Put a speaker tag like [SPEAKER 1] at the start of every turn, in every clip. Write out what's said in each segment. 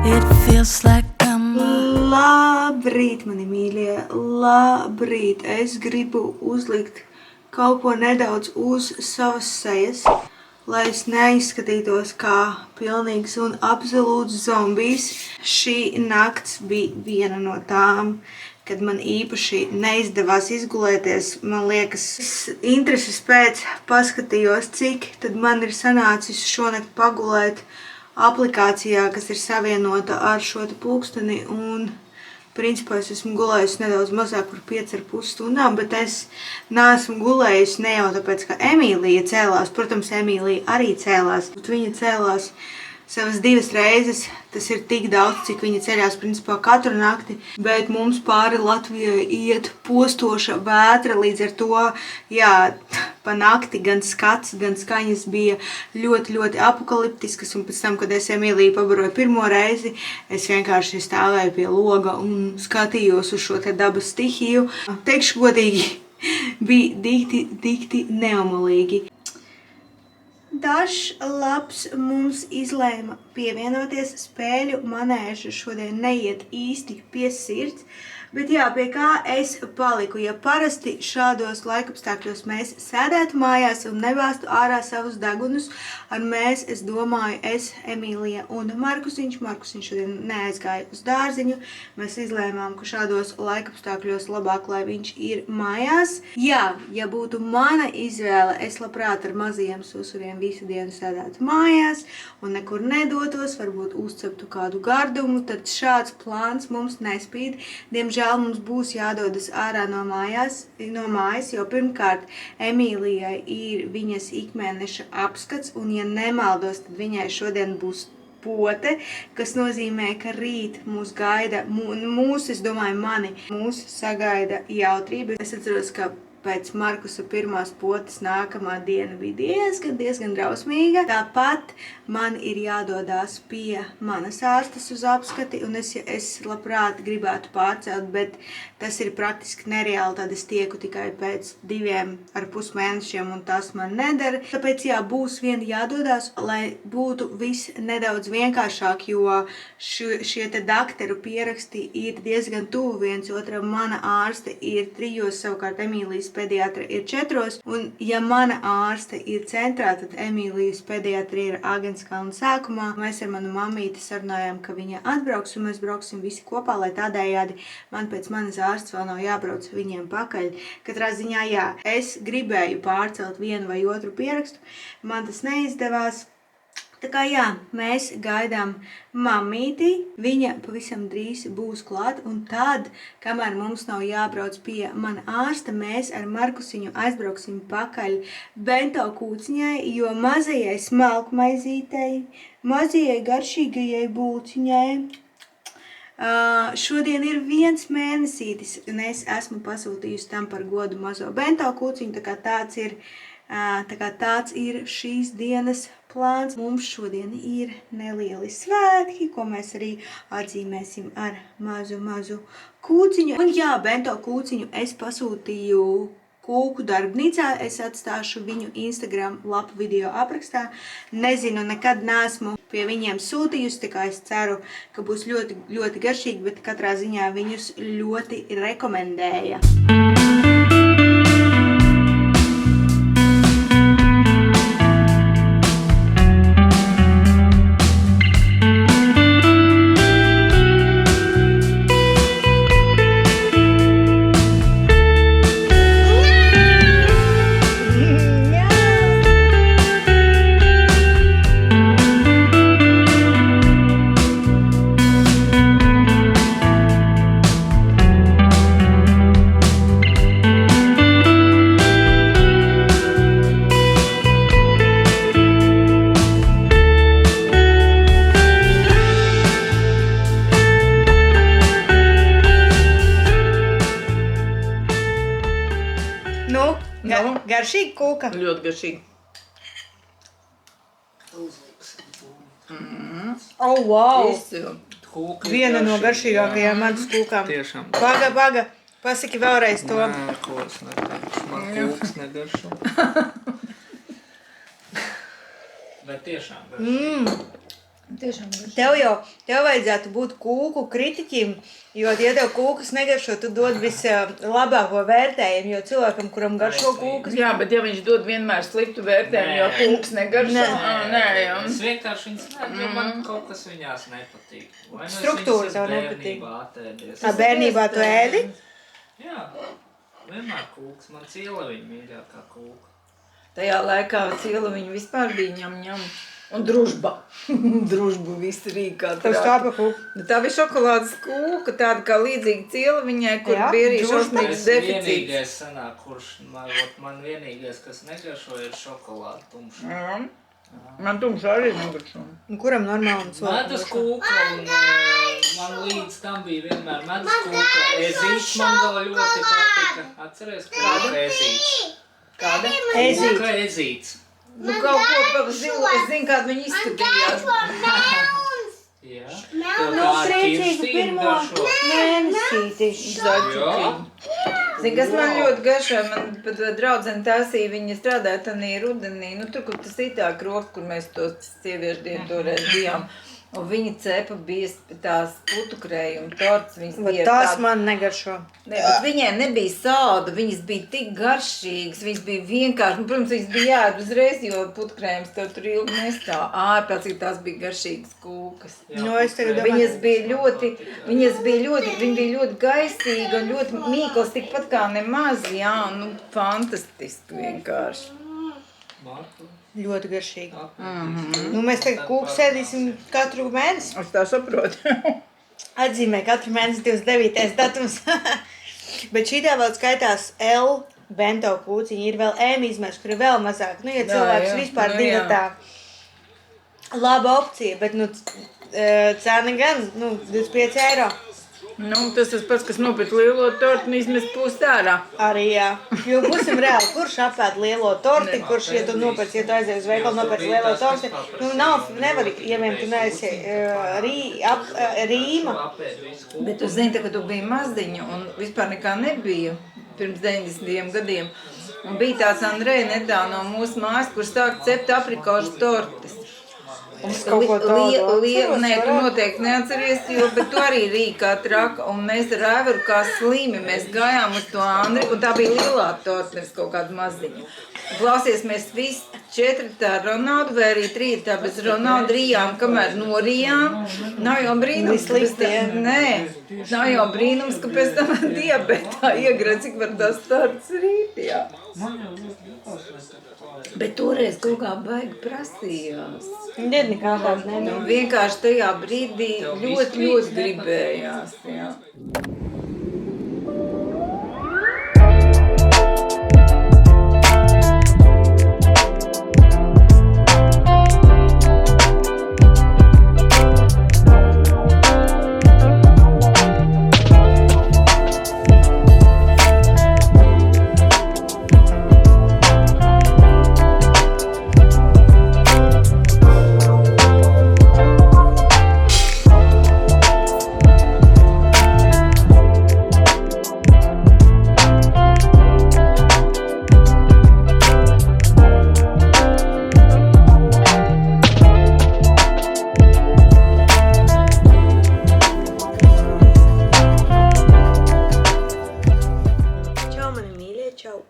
[SPEAKER 1] It feels like
[SPEAKER 2] Labrīt, mani mīļie, labrīt. Es gribu uzlikt kaut ko nedaudz uz savas sejas, lai es neizskatītos kā pilnīgs un absolūts zombijs. Šī nakts bija viena no tām, kad man īpaši neizdevās izgulēties. Man liekas, intereses pēc paskatījos, cik tad man ir sanācis šonakt pagulēt aplikācijā, kas ir savienota ar šo te pulksteni, un principā es esmu gulējusi nedaudz mazāk par 5,5 stundām, bet es neesmu gulējusi ne jau tāpēc, ka Emīlija cēlās. Protams, Emīlija arī cēlās, bet viņa cēlās savas 2 reizes. Tas ir tik daudz, cik viņa ceļās principā katru nakti, bet mums pāri Latvijai iet postoša vētra, līdz ar to, jā, pa nakti gan skats, gan skaņas bija ļoti, ļoti apokaliptiskas, un pēc tam, kad es Emīliju pabaroju pirmo reizi, es vienkārši stāvēju pie loga un skatījos uz šo te dabas stihiju. Teikšu godīgi, bija dikti neomolīgi. Dažs labs mums izlēma pievienoties, spēļu manēža šodien neiet īsti pie sirds, bet jā, pie kā es paliku. Ja parasti šādos laikapstākļos mēs sēdētu mājās un nebāstu ārā savus degunus, ar mēs, es domāju, es, Emīlija un Markusiņš šodien neaizgāja uz dārziņu. Mēs izlēmām, ka šādos laikapstākļos labāk, lai viņš ir mājās. Jā, ja būtu mana izvēle, es labprāt ar mazajiem susuriem visu dienu sēdētu mājās un nekur nedotos, varbūt uzceptu kādu gardumu, tad šāds plāns mums nespīd. Diemžēl mums būs jādodas ārā no mājas, jo pirmkārt Emīlijai ir viņas ikmēneša apskats, un ja nemaldos, tad viņai šodien būs pote, kas nozīmē, ka rīt mūs gaida, es domāju mani, mūs sagaida jautrība. Es atceros, ka pēc Markusa pirmās potes nākamā diena bija diezgan drausmīga. Tāpat man ir jādodās pie manas ārstes uz apskati, un es labprāt gribētu pārcelt, bet tas ir praktiski nereāli, tad es tieku tikai pēc 2,5 mēnešiem, un tas man nedara. Tāpēc jā, būs vien jādodās, lai būtu viss nedaudz vienkāršāk, jo šie te dakteru pieraksti ir diezgan tuvu viens otram. Mana ārste ir 3, savukārt Emīlijas pediatra ir 4, un ja mana ārste ir centrā, tad Emīlijas pediatra ir Āgenskalna sākumā. Mēs ar manu mammīti sarunājām, ka viņa atbrauks, un mēs brauksim visi kopā, lai tādējādi man pēc manas ārsts vēl nav jābrauc viņiem pakaļ. Katrā ziņā, jā, es gribēju pārcelt vienu vai otru pierakstu, man tas neizdevās. Tā kā jā, mēs gaidām mammīti, viņa pavisam drīz būs klāt, un tad, kamēr mums nav jābrauc pie mana ārsta, mēs ar Markusiņu aizbrauksim pakaļ bento kūciņai, jo mazajai smalkmaizītei, mazajai garšīgajai būciņai šodien ir 1 mēnesītis, un es esmu pasūtījusi tam par godu mazo bento kūciņu, tā kā tāds ir šīs dienas plāns. Mums šodien ir nelieli svētki, ko mēs arī atzīmēsim ar mazu kūciņu. Un jā, bento kūciņu es pasūtīju Kūku darbnīcā. Es atstāšu viņu Instagram lapu video aprakstā. Nezinu, nekad neesmu pie viņiem sūtījusi, tā kā es ceru, ka būs ļoti, ļoti garšīgi, bet katrā ziņā viņus ļoti rekomendēja. Garšīgi kūka?
[SPEAKER 3] Ļoti garšīgi.
[SPEAKER 2] Oh, wow!
[SPEAKER 3] Kūka
[SPEAKER 2] Viena no garšīgākajām manas kūkām.
[SPEAKER 3] Tiešām.
[SPEAKER 2] Paga, pasaki vēlreiz to.
[SPEAKER 3] Nē, ko es neteikšu. Man kūkas negaršo.
[SPEAKER 4] Bet tiešām garšīgi.
[SPEAKER 1] Tiešām garšīgi.
[SPEAKER 2] Tev vajadzētu būt kūku kritiķim, jo, ja tev kūkas negaršo, tu dod vislabāko vērtējumu, jo cilvēkam, kuram garšo kūkas...
[SPEAKER 1] Jā, bet ja viņš dod vienmēr sliktu vērtējumu, jo kūks negaršo, nē, jā.
[SPEAKER 3] Es vienkārši viņas jo man kaut kas viņās nepatīk. Vai nu
[SPEAKER 2] Struktūra
[SPEAKER 3] es
[SPEAKER 2] tev
[SPEAKER 3] viņas
[SPEAKER 2] nepatīk.
[SPEAKER 3] bērnībā atēdies.
[SPEAKER 2] Bērnībā tu ēdi?
[SPEAKER 3] Jā, vienmēr kūks. Man cielaviņa mīļākā kūka.
[SPEAKER 1] Tajā laikā cielaviņa vispār bija ņem. Un družba. Družbu visi rīkā
[SPEAKER 2] Tas tā pa kūku.
[SPEAKER 1] Tā bija šokolādes kūka, tāda kā līdzīga cielaviņai, kur
[SPEAKER 2] Jā,
[SPEAKER 1] bija arī
[SPEAKER 2] družba.
[SPEAKER 1] šausmīgs
[SPEAKER 3] Es
[SPEAKER 1] deficīts.
[SPEAKER 3] vienīgais sanāk, kurš man vienīgais, kas negaršo, ir šokolāde tumša.
[SPEAKER 1] Jā. Man tumša arī negaršo.
[SPEAKER 2] Kuram normāli un
[SPEAKER 3] Medus kūka un man līdz tam bija vienmēr medus kūka. Ezīts man vēl ļoti patika. Atceries, kāda ezīts?
[SPEAKER 1] Kāda?
[SPEAKER 2] Ezīts.
[SPEAKER 3] Kūka ezīts.
[SPEAKER 1] Nu kaut ko pa zilu, es zinu, kāda viņa izskatījās.
[SPEAKER 3] Jā.
[SPEAKER 2] Nu, priecīgu pirmo mēnesīti.
[SPEAKER 1] Zaķukiņi. Zini, kas man ļoti garšo, man pat draudzene taisīja, viņa strādāja tanī rudenī, nu tur, kur tas itāk roka, kur mēs tos sieviešu dienu toreiz bijām. Un viņa cepa bija tās putukrējuma torts, viņas bija
[SPEAKER 2] Tās man negaršo.
[SPEAKER 1] Ne, bet viņai nebija sāda, viņas bija tik garšīgas, viņas bija vienkārši, nu, protams, viņas bija jāēd uzreiz, jo putukrējums tev tur ilgi nestāv. Ārprātīgi tās bija garšīgas kūkas.
[SPEAKER 2] Nu, es tagad domāju.
[SPEAKER 1] Viņas bija ļoti gaistīga un ļoti mīklas, tikpat kā nemaz, jā, nu, fantastiski vienkārši.
[SPEAKER 3] Martu.
[SPEAKER 2] Ļoti garšīgi. Nu, mēs tagad kūku sēdīsim katru mēnesi.
[SPEAKER 1] Es tā saprotu.
[SPEAKER 2] Atzīmē katru mēnesi 29. datums. Bet šitā vēl skaitās L bento kūciņi. Ir vēl M izmērs, kur ir vēl mazāk. Nu, ja cilvēks vispār dietā. Laba opcija, bet, nu, cena gan, 25 eiro.
[SPEAKER 1] Nu, tas pats, kas nopirkt lielo tortu un izmest pūst ārā.
[SPEAKER 2] Arī, jā. Jo būsim reāli, kurš apēd lielo torti, kurš, ja tu nopērc, ja tu aizies uz veikalu, nopērc lielo torti, nu, nevar, ja vien tu neesi Rīma.
[SPEAKER 1] Bet tu zini, ka tu biji maziņa un vispār nekā nebija pirms 90 gadiem. Un bija tāds Andreja netālu no mūsu mājas, kur sāk cept aprikošu tortes.
[SPEAKER 2] Kaut ko tādu
[SPEAKER 1] Nē, tu noteikti neatceries, bet tu arī rīkā traka. Un mēs ar Aivaru kā slimi, mēs gājām uz to Andri, un tā bija lielā torta, nevis kaut kāda maziņa. Klausies, mēs visi 4 tā Ronaldu, vai arī 3 tā bez Ronaldu rijām, kamēr norijām. Nav jau brīnums, ka pēc tam, nav jau brīnums, ka pēc tam diabetā iegrad, cik var tās tortas rīt, jā. Bet toreiz kaut kā baigi prasījās.
[SPEAKER 2] Died nekā tāds
[SPEAKER 1] Nu,
[SPEAKER 2] nebija.
[SPEAKER 1] vienkārši tajā brīdī ļoti gribējās, jā.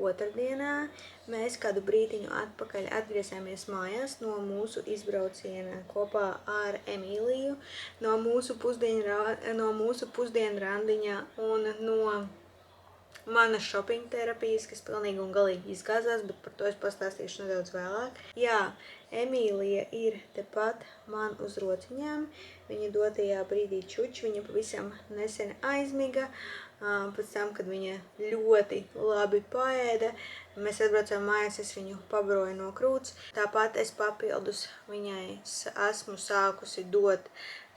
[SPEAKER 2] Otrdienā mēs kādu brītiņu atpakaļ atgriezāmies mājās no mūsu izbrauciena kopā ar Emīliju, no mūsu pusdienu randiņa un no manas shopping terapijas, kas pilnīgi un galīgi izgāzās, bet par to es pastāstīšu nedaudz vēlāk. Jā, Emīlija ir tepat man uz rociņām. Viņa dotajā brīdī čuč, viņa pavisam nesen aizmiga. Pēc tam, kad viņa ļoti labi paēda, mēs atbraucām mājās, es viņu pabroju no krūts. Tāpat es papildus viņai esmu sākusi dot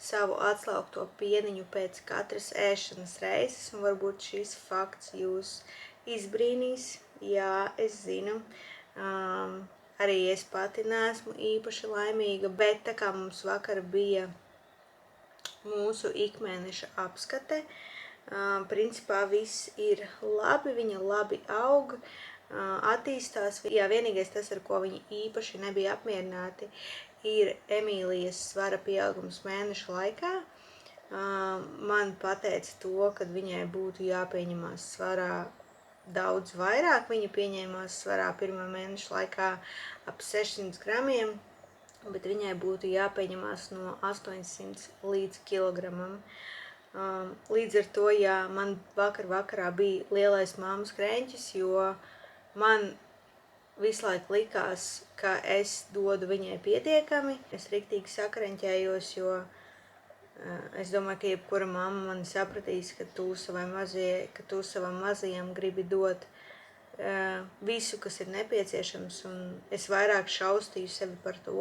[SPEAKER 2] savu atslaukto pieniņu pēc katras ēšanas reizes, un varbūt šis fakts jūs izbrīnīs. Jā, es zinu, arī es pati neesmu īpaši laimīga, bet tā kā mums vakar bija mūsu ikmēneša apskate, principā viss ir labi, viņa labi aug, attīstās. Jā, vienīgais tas, ar ko viņi īpaši nebija apmierināti, ir Emīlijas svara pieaugums mēneša laikā. Man pateica to, ka viņai būtu jāpieņemās svarā daudz vairāk. Viņa pieņēmās svarā pirmā mēneša laikā ap 600 gramiem, bet viņai būtu jāpieņemās no 800 līdz kilogramam. Līdz ar to, jā, man vakarā bija lielais mammas krēņķis, jo man visu laiku likās, ka es dodu viņai pietiekami. Es riktīgi sakreņķējos, jo es domāju, ka jebkura mamma mani sapratīs, ka tu savam mazajam gribi dot visu, kas ir nepieciešams, un es vairāk šaustīju sevi par to,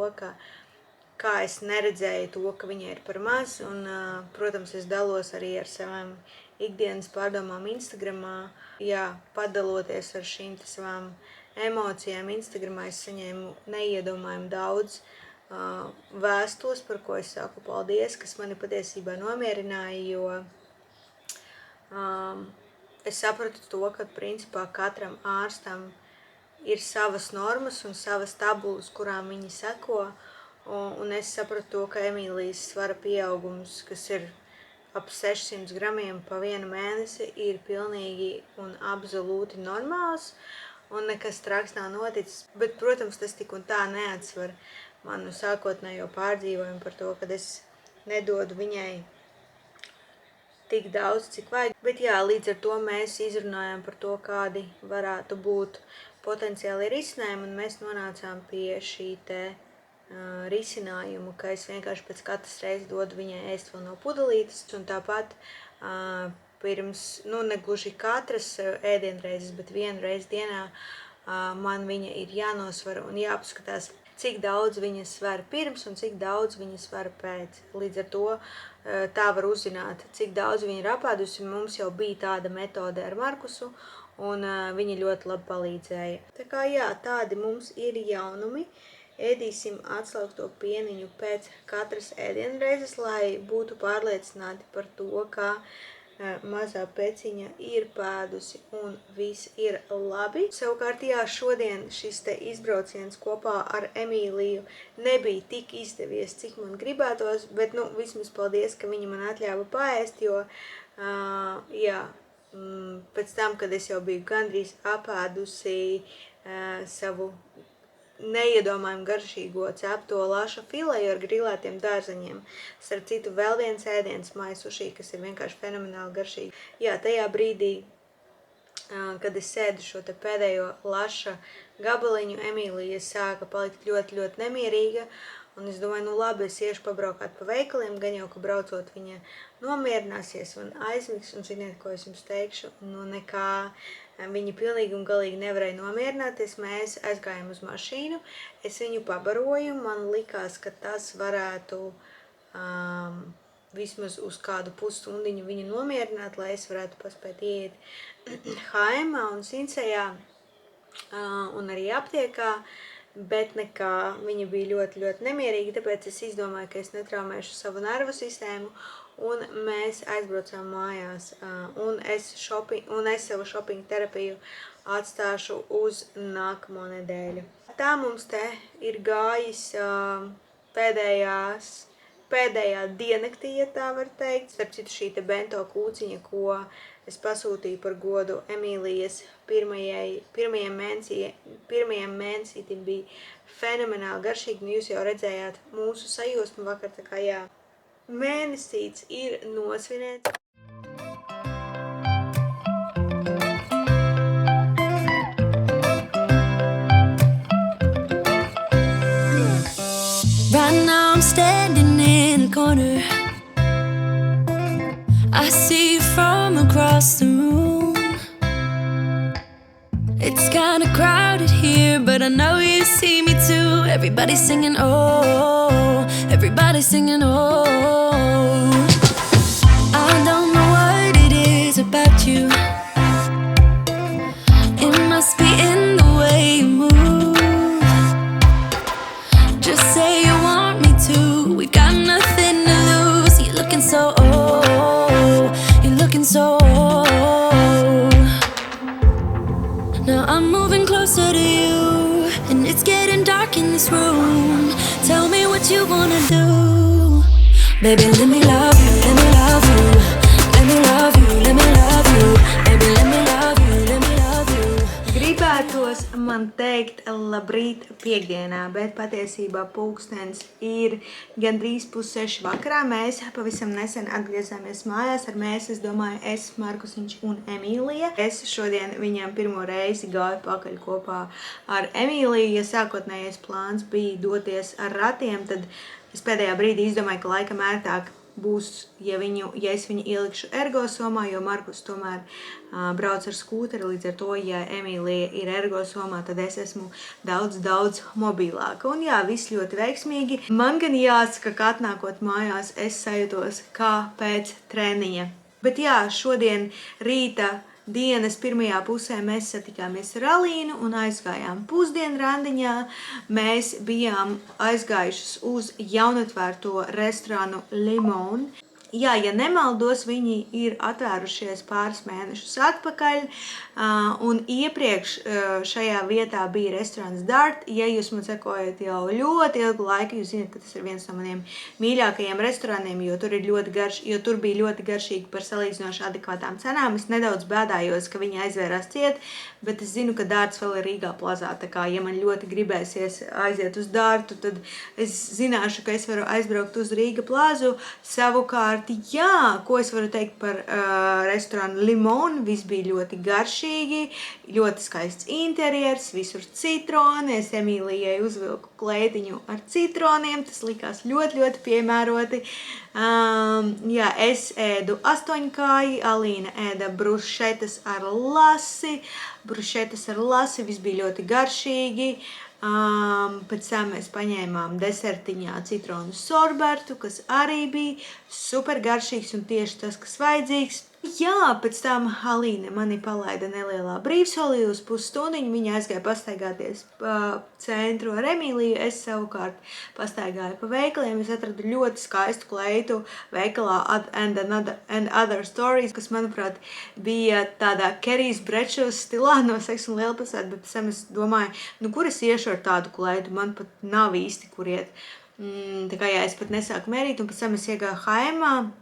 [SPEAKER 2] kā es neredzēju to, ka viņai ir par maz, un, protams, es dalos arī ar savām ikdienas pārdomām Instagramā. Jā, padaloties ar šīm savām emocijām Instagramā, es saņēmu neiedomājumu daudz vēstules, par ko es saku paldies, kas mani patiesībā nomierināja, jo es sapratu to, ka principā katram ārstam ir savas normas un savas tabulas, kurām viņi seko, un es sapratu to, ka Emīlijas svara pieaugums, kas ir ap 600 gramiem pa vienu mēnesi, ir pilnīgi un absolūti normāls, un nekas traks nav noticis, bet, protams, tas tik un tā neatsver manu sākotnējo pārdzīvojumu par to, ka es nedodu viņai tik daudz, cik vajag. Bet jā, līdz ar to mēs izrunājām par to, kādi varētu būt potenciāli risinājumi, un mēs nonācām pie šī te risinājumu, ka es vienkārši pēc katras reizes dodu viņai ēst vēl no pudelītes, un tāpat pirms, negluži katras ēdienreizes, bet vienu reizi dienā man viņa ir jānosver un jāapskatās, cik daudz viņa sver pirms un cik daudz viņa sver pēc. Līdz ar to tā var uzzināt, cik daudz viņa ir apēdusi. Mums jau bija tāda metode ar Markusu, un viņa ļoti labi palīdzēja. Tā kā jā, tādi mums ir jaunumi. Ēdīsim atslaukto pieniņu pēc katras ēdienreizes, lai būtu pārliecināti par to, ka mazā peciņa ir pēdusi un viss ir labi. Savukārt, jā, šodien šis te izbrauciens kopā ar Emīliju nebija tik izdevies, cik man gribētos, bet, vismaz paldies, ka viņa man atļāva paēst, jo, jā, pēc tam, kad es jau biju gandrīz apēdusi savu neiedomājumu garšīgo cepto laša fileju ar grilētiem dārzeņiem. Starp citu, vēl viens ēdiens mājas suši, kas ir vienkārši fenomenāli garšīgi. Jā, tajā brīdī, kad es sēdu šo te pēdējo laša gabaliņu, Emīlija sāka palikt ļoti, ļoti nemierīga, un es domāju, labi, es iešu pabraukāt pa veikaliem, gan jau, ka braucot viņa nomierināsies un aizmigs, un ziniet, ko es jums teikšu, nekā. Viņa pilnīgi un galīgi nevarēja nomierināties, mēs aizgājām uz mašīnu, es viņu pabaroju, man likās, ka tas varētu vismaz uz kādu pusstundiņu viņu nomierināt, lai es varētu paspēt iet H&M un Sinsejā un arī aptiekā, bet nekā, viņa bija ļoti, ļoti nemierīga, tāpēc es izdomāju, ka es netraumēšu savu nervu sistēmu, un mēs aizbraucām mājās, un es savu shopping terapiju atstāšu uz nākamo nedēļu. Tā mums te ir gājis pēdējā diennaktī, ja tā var teikt. Starp citu, šī te bento kūciņa, ko es pasūtīju par godu Emīlijas pirmajiem mēnesītim, bija fenomenāli garšīgi, un jūs jau redzējāt mūsu sajūsmu vakar, tā kā jā. Mēnesīts ir nosvinēts.
[SPEAKER 4] Right now I'm standing in the corner. I see you from across the room. It's kinda crowded here, but I know you see me too. Everybody's singing, oh, everybody's singing, oh. I don't know what it is about you. It must be in the way you move. Just say you want me to. We got nothing to lose. You're looking so old. You're looking so old. Now I'm moving closer to you, and it's getting dark in this room. Tell me when what you wanna do. Baby, let me love you, let me love you. Let me love you, let me love you. Baby, let me love you, let me love you.
[SPEAKER 2] Gribētos man teikt labrīt piekdienā, bet patiesībā pulkstens ir gandrīz 5:30 vakarā. Mēs pavisam nesen atgriezāmies mājās ar mēs, es domāju, es, Markusiņš un Emīlija. Es šodien viņam pirmo reizi gāju pakaļ kopā ar Emīliju. Ja sākotnējais plāns bija doties ar ratiem, tad es pēdējā brīdī izdomāju, ka laikam ērtāk būs, ja es viņu ielikšu ergosomā, jo Markus tomēr brauc ar skūteri, līdz ar to, ja Emīlija ir ergosomā, tad es esmu daudz mobilāka. Un jā, viss ļoti veiksmīgi. Man gan jāsaka, ka atnākot mājās, es sajūtos kā pēc treniņa. Bet jā, šodien rīta dienas pirmajā pusē mēs satikāmies ar Alīnu un aizgājām pusdienu randiņā. Mēs bijām aizgājušas uz jaunatvērto restorānu Limon. Jā, ja nemaldos, viņi ir atvērušies pāris mēnešus atpakaļ, un iepriekš šajā vietā bija restorāns Dart. Ja jūs man sekojat jau ļoti ilgu laiku, jūs zināt, ka tas ir viens no maniem mīļākajiem restorāniem, jo tur bija ļoti garšīgi par salīdzinoši adekvātām cenām. Es nedaudz bēdājos, ka viņi aizvērās ciet, bet es zinu, ka Darts vēl ir Rīgā plazā, tā kā, ja man ļoti gribēsies aiziet uz Dartu, tad es zināšu, ka es varu aizbraukt uz Rīga plazu. Savukārt, jā, ko es varu teikt par restorānu Limon, viss bija ļoti garšīgi, ļoti skaists interjers, visur citroni, es Emīlijai uzvilku kleitiņu ar citroniem, tas likās ļoti piemēroti. Jā, es ēdu 8-kāji, Alīna ēda brušetas ar lasi, viss bija ļoti garšīgi. Pēc tam mēs paņēmām desertiņā citronu sorbertu, kas arī bija super garšīgs un tieši tas, kas vajadzīgs. Jā, pēc tam Alīna mani palaida nelielā brīvsolī uz pusstundiņu, viņa aizgāja pastaigāties pa centru ar Emīliju, es savukārt pastaigāju pa veikaliem, es atradu ļoti skaistu kleitu veikalā and Other Stories, kas, manuprāt, bija tādā Kerijas Brečos stilā no Sex un Lielpilsēta, bet pēc tam es domāju, kur es iešu ar tādu kleitu, man pat nav īsti kur iet. Tā kā jā, es pat nesāku mērīt, un pēc tam es iegāju H&M,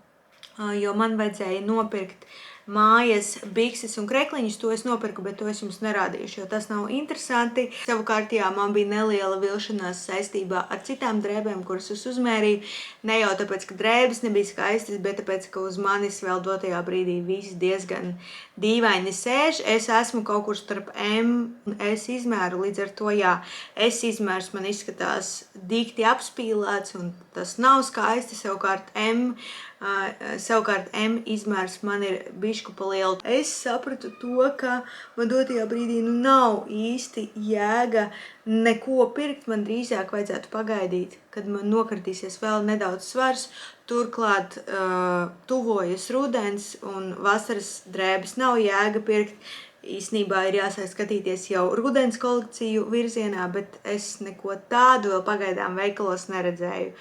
[SPEAKER 2] jo man vajadzēja nopirkt mājas bikses un krekliņus, to es nopirku, bet to es jums nerādīšu, jo tas nav interesanti. Savukārt, jā, man bija neliela vilšanās saistībā ar citām drēbēm, kuras es uzmērīju. Ne jau tāpēc, ka drēbes nebija skaistas, bet tāpēc, ka uz manis vēl dotajā brīdī viss diezgan dīvaini sēž. Es esmu kaut kur starp M un S izmēru, līdz ar to, jā, S izmērs man izskatās dikti apspīlēts un tas nav skaisti, savukārt M izmērs man ir bišķu pa lielu. Es sapratu to, ka man dotajā brīdī nav īsti jēga neko pirkt, man drīzāk vajadzētu pagaidīt, kad man nokritīsies vēl nedaudz svars. Turklāt tuvojas rudens un vasaras drēbes nav jēga pirkt. Īsnībā ir jāsāk skatīties jau rudens kolekciju virzienā, bet es neko tādu vēl pagaidām veikalos neredzēju.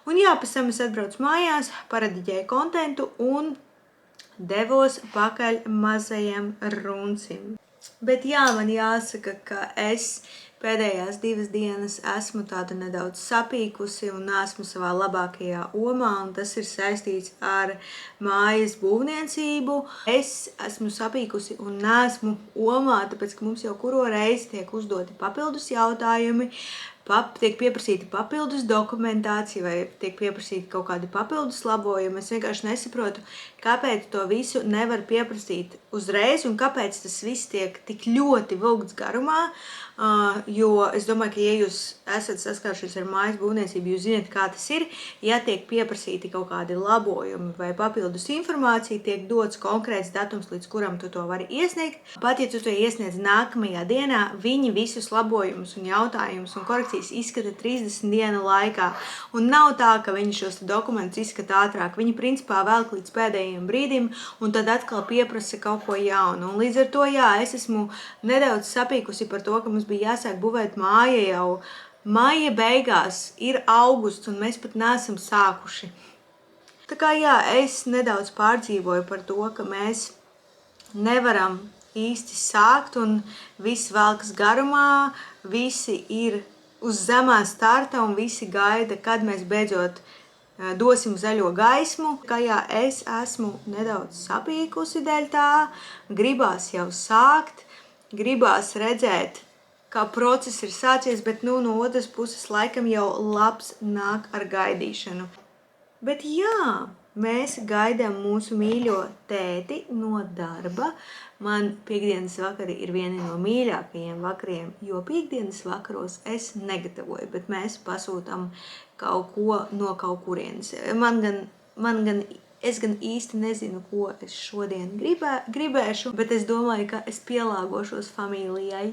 [SPEAKER 2] Un jā, pēc tam es atbraucu mājās, parediģēju kontentu un devos pakaļ mazajam runcim. Bet jā, man jāsaka, ka es pēdējās 2 dienas esmu tāda nedaudz sapīkusi un esmu savā labākajā omā, un tas ir saistīts ar mājas būvniecību. Es esmu sapīkusi un neesmu omā, tāpēc, ka mums jau kuro reizi tiek uzdoti papildus jautājumi, tiek pieprasīta papildus dokumentācija vai tiek pieprasīta kaut kādi papildus labojumi. Es vienkārši nesaprotu, kāpēc to visu nevar pieprasīt uzreiz un kāpēc tas viss tiek tik ļoti vilkts garumā. Jo es domāju, ka ja jūs esat saskāršies ar mājas būvniecību, jūs zināt, kā tas ir. Ja tiek pieprasīti kaut kādi labojumi vai papildus informācija, tiek dots konkrēts datums, līdz kuram tu to vari iesniegt. Pat ja tu to iesniedz nākamajā dienā, viņi visus labojumus un jautājumus un korekcijas izskata 30 dienu laikā. Un nav tā, ka viņi šos dokumentus izskata ātrāk. Viņi principā velk līdz pēdējiem brīdim un tad atkal pieprasa kaut ko jaunu. Un līdz ar to, jā, es esmu nedaudz sapīkusi par to, ka mums bija jāsāk būvēt māja jau maija beigās, ir augusts un mēs pat neesam sākuši. Tā kā jā, es nedaudz pārdzīvoju par to, ka mēs nevaram īsti sākt un viss velkas garumā, visi ir uz zemā starta un visi gaida, kad mēs beidzot dosim zaļo gaismu. Kajā es esmu nedaudz sapīkusi dēļ tā, gribās jau sākt, gribās redzēt, kā process ir sācies, bet no otras puses laikam jau labs nāk ar gaidīšanu. Bet jā, mēs gaidām mūsu mīļo tēti no darba. Man piektdienas vakari ir vieni no mīļākajiem vakariem, jo piektdienas vakaros es negatavoju, bet mēs pasūtam kaut ko no kaut kurienes. Es gan īsti nezinu, ko es šodien gribēšu, bet es domāju, ka es pielāgošos familijai.